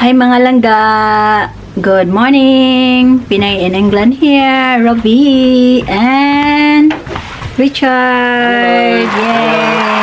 Hi mga langga! Good morning! Pinay in England here, Robbie and Richard! Yay!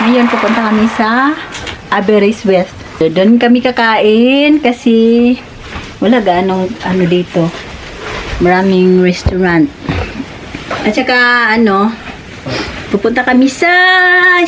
Ngayon pupunta kami sa Aberystwyth. Doon kami kakain kasi wala ganong ano dito. Maraming restaurant. At saka pupunta kami sa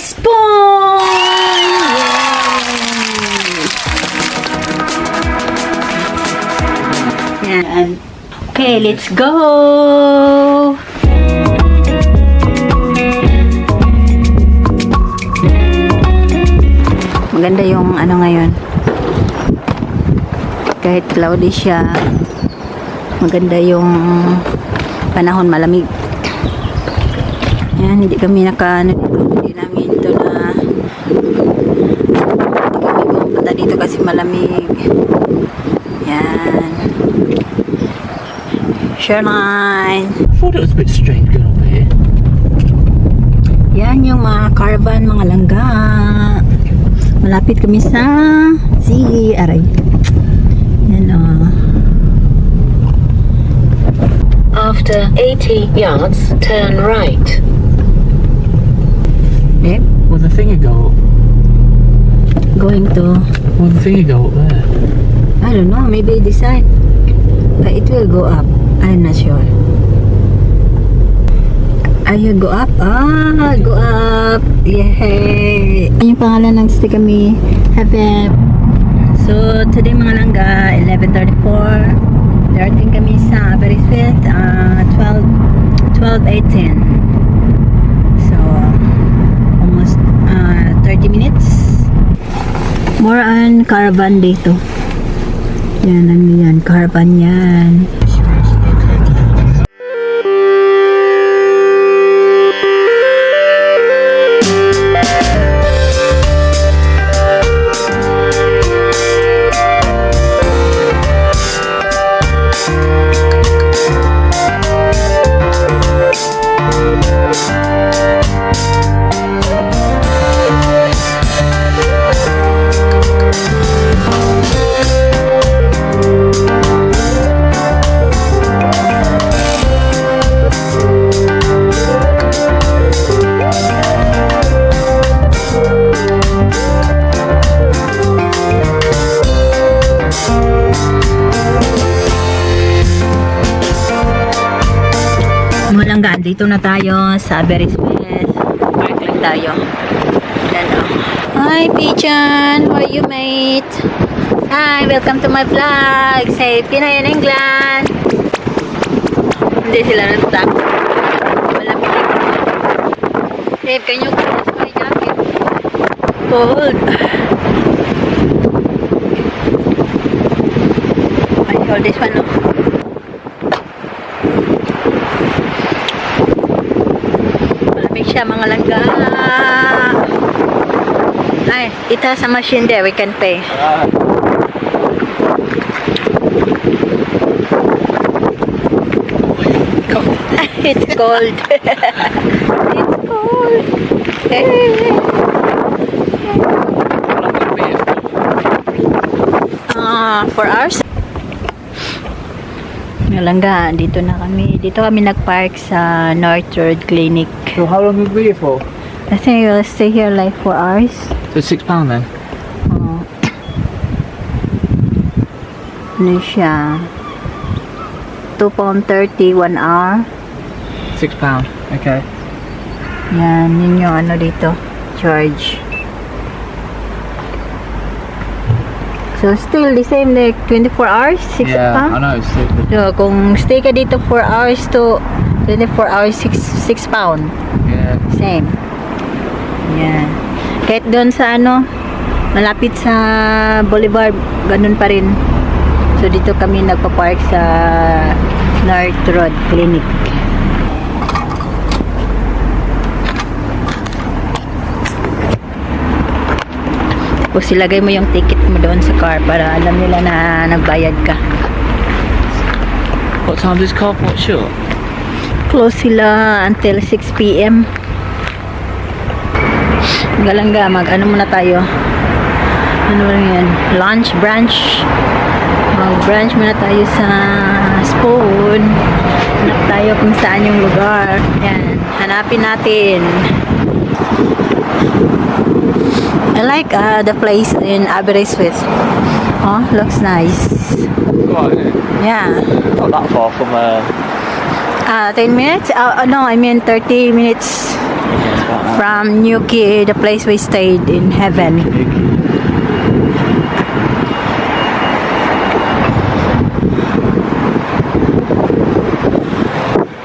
Spoon! Yay! Yan. Okay, let's go! Maganda yung ngayon. Kahit cloudy siya, maganda yung panahon, malamig. Yan, hindi kami hindi namin ito na hindi kami pumunta dito kasi malamig. Yan. Shoreline. I thought it was a bit strange going over here. Yan yung mga caravan, mga langga. Malapit kami sa sea. Aray. Yan After 80 yards, turn right. Eh, Well, the thing go. going to, Well, the thing go up there. I don't know, maybe this side. But it will go up. I'm not sure. Ayun, go up. Go up. Yay! Ano yung pangalan ng stay kami? Heaven. So, today mga langga, 11:34. Darating kami sa Aberystwyth, 12:18. So, almost 30 minutes. More on caravan dito. Yan, yan, caravan yan. Malanggaan, dito na tayo sa Aberystwyth. Park lang tayo. Hi Pigeon, how are you mate? Hi, welcome to my vlog. Say Pinay in England. Hindi sila natatakot. Malamig. Dave, can you close my jacket? Cold. I hold this one off. Siya mga langga. Ay, it has a machine there, we can pay. It's cold. It's cold. Hey. For hours. Langga, dito na kami. Dito kami nagpark sa North Road Clinic. So how long will we be here for? I think we'll stay here like 4 hours. So £6 then? Ano siya? £2.30 1 hour. £6. Okay. Yan, yun yung dito. Charge. So still the same like 24 hours? 6 Yeah, pounds? I know. It's stupid. So kung stay ka dito 4 hours to 24 hours, 6 pound. Yeah. Same. Yan. Kahit doon sa malapit sa Boulevard, ganun pa rin. So dito kami nagpa-park sa North Road Clinic. Tapos ilagay mo yung ticket mo doon sa car para alam nila na nagbayad ka. What time does car park shut? Close sila until 6 PM. Galangga, muna tayo. Ano rin yan? Lunch, brunch. Mag-brunch muna tayo sa Spoon. Hanap tayo kung saan yung lugar. Yan. Hanapin natin. I like the place in Aberystwyth. Oh, looks nice. Right, Yeah. not that far from 10 minutes? No, I mean 30 minutes from Newquay, the place we stayed in heaven.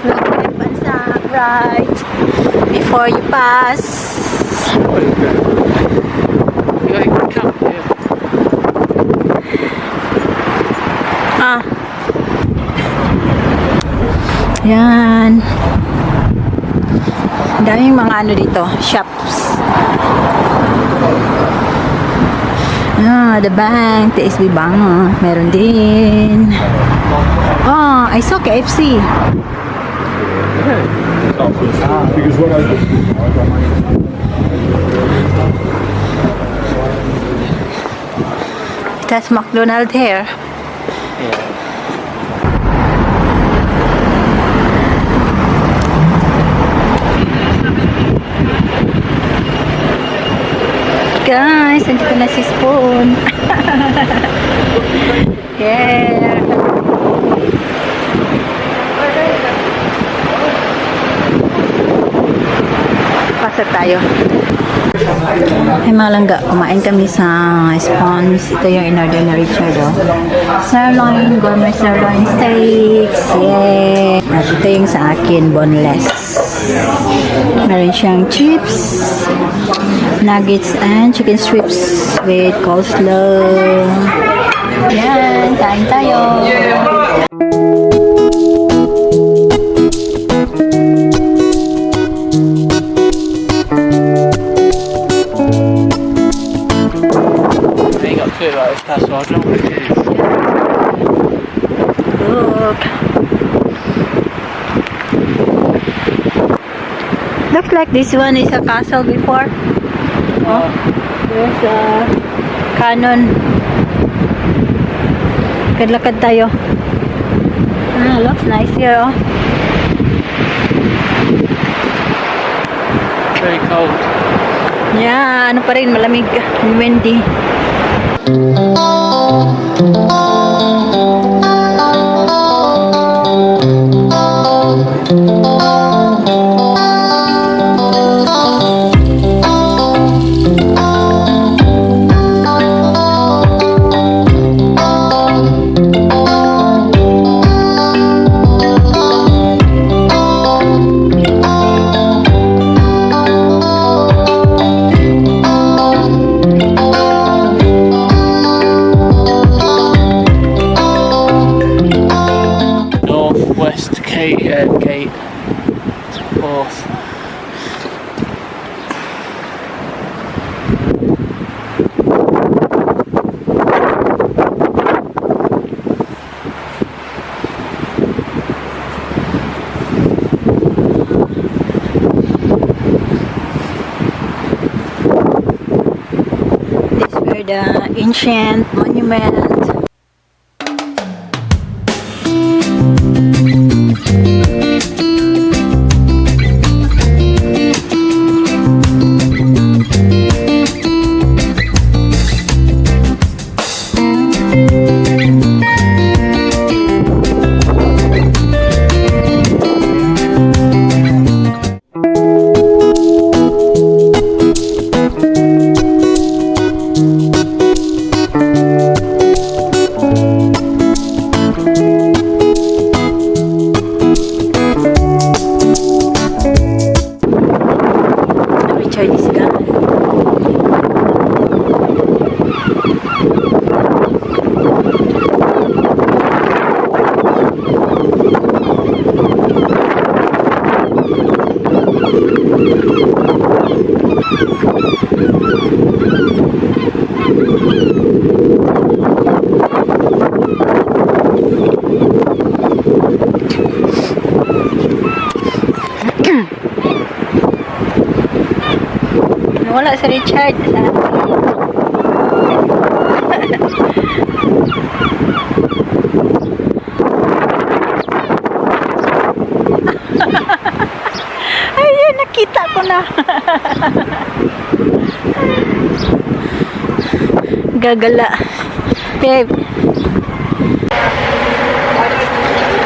Look, left and side, right before you pass. Yan. Daming mga ano dito, shops. The bank, TSB Bank, meron din. Oh, I saw KFC. Because what I did, It has McDonald's here. Guys, nandito na si Spoon. Yeah. Pasok tayo. Ay mga langga, kumain kami sa Spoons. Ito yung in-order na Richard, oh. Sirloin, gourmet sirloin steaks. Yeah. At ito yung sa akin, boneless. Meron siyang chips, nuggets, and chicken strips with coleslaw. Yan, kain tayo. They got two like this castle. I don't know what it is. Look. Looks like this one is a castle before. Oh, there's a cannon. Lakad tayo. Looks nice here, oh. Very cold. Yeah, ano pa rin, malamig, windy. Gate. Fourth. These were the ancient monument. Wala si Richard. Ayun, nakita ko na. Gagala. Babe.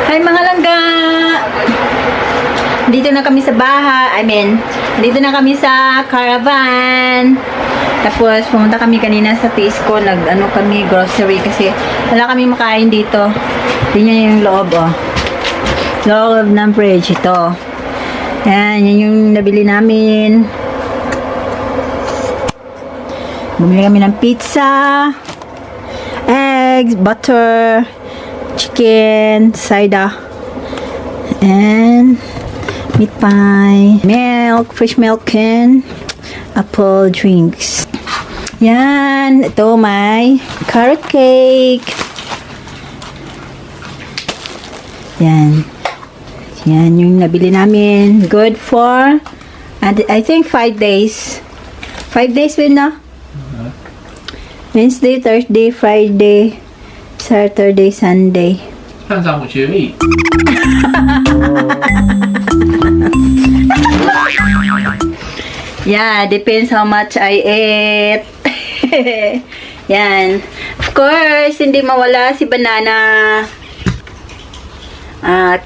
Hi mga langga. Dito na kami sa bahay. Dito na kami sa caravan. Tapos pumunta kami kanina sa Tisco. Nag-ano kami grocery kasi wala kami makain dito. Tingnan yung loob, oh. Loob ng fridge ito. Yan yung nabili namin. Bumili kami ng pizza, eggs, butter, chicken, cider, and meat pie, milk, fresh milk, and apple drinks. Yan. Ito may carrot cake. Yan. Yan yung nabili namin. Good for, and I think 5 days. 5 days din na? Wednesday, Thursday, Friday, Saturday, Sunday. Depends how much you eat. Yeah, depends how much I ate. Yan. Of course, hindi mawala si banana.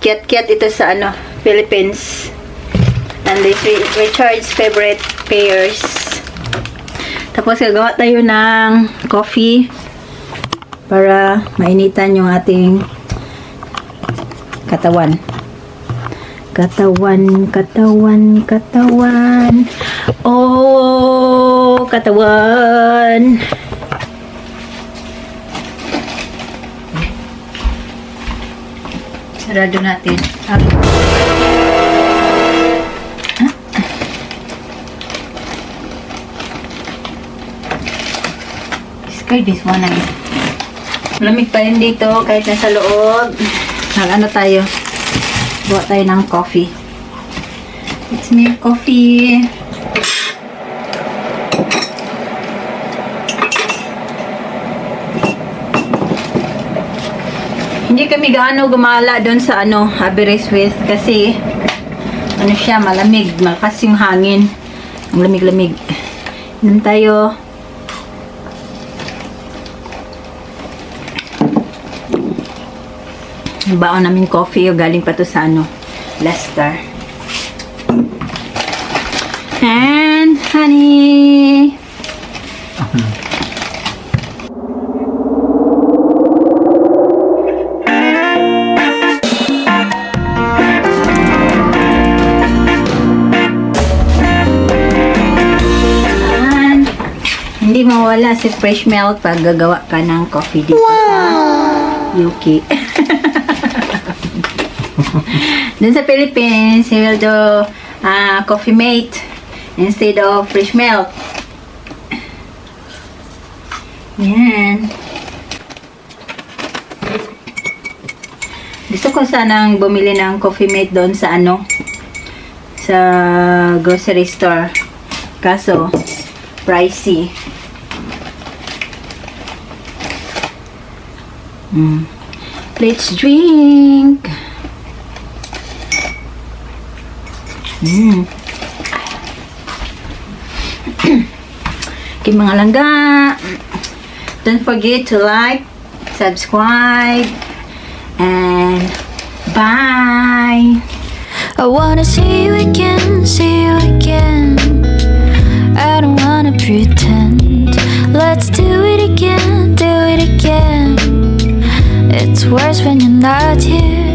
Kiat-kiat ito sa Philippines. And this Richard's favorite pears. Tapos gagawa tayo ng coffee para mainitan yung ating katawan. Katawan. Oh, katawan. Sarado natin. Discard this one again. Malamig pa rin dito kahit nasa loob. Ano tayo? Buat tayo ng coffee. Let's make coffee. Hindi kami gaano gumala doon sa Aberystwyth kasi siya, malamig, malakas yung hangin. Ang lamig-lamig. Inom tayo. Baon namin coffee, galing pa to sa Leicester. And honey. Hindi mawala si fresh milk pag gagawa ka ng coffee dito sa UK. Dun sa Philippines, you will do coffee mate instead of fresh milk. Yan. Gusto ko sanang bumili ng coffee mate doon sa sa grocery store. Kaso, pricey. Let's drink. Okay, mga langga, don't forget to like, subscribe, and bye. I wanna see you again, see you again. I don't wanna pretend. Let's do it again, do it again. It's worse when you're not here.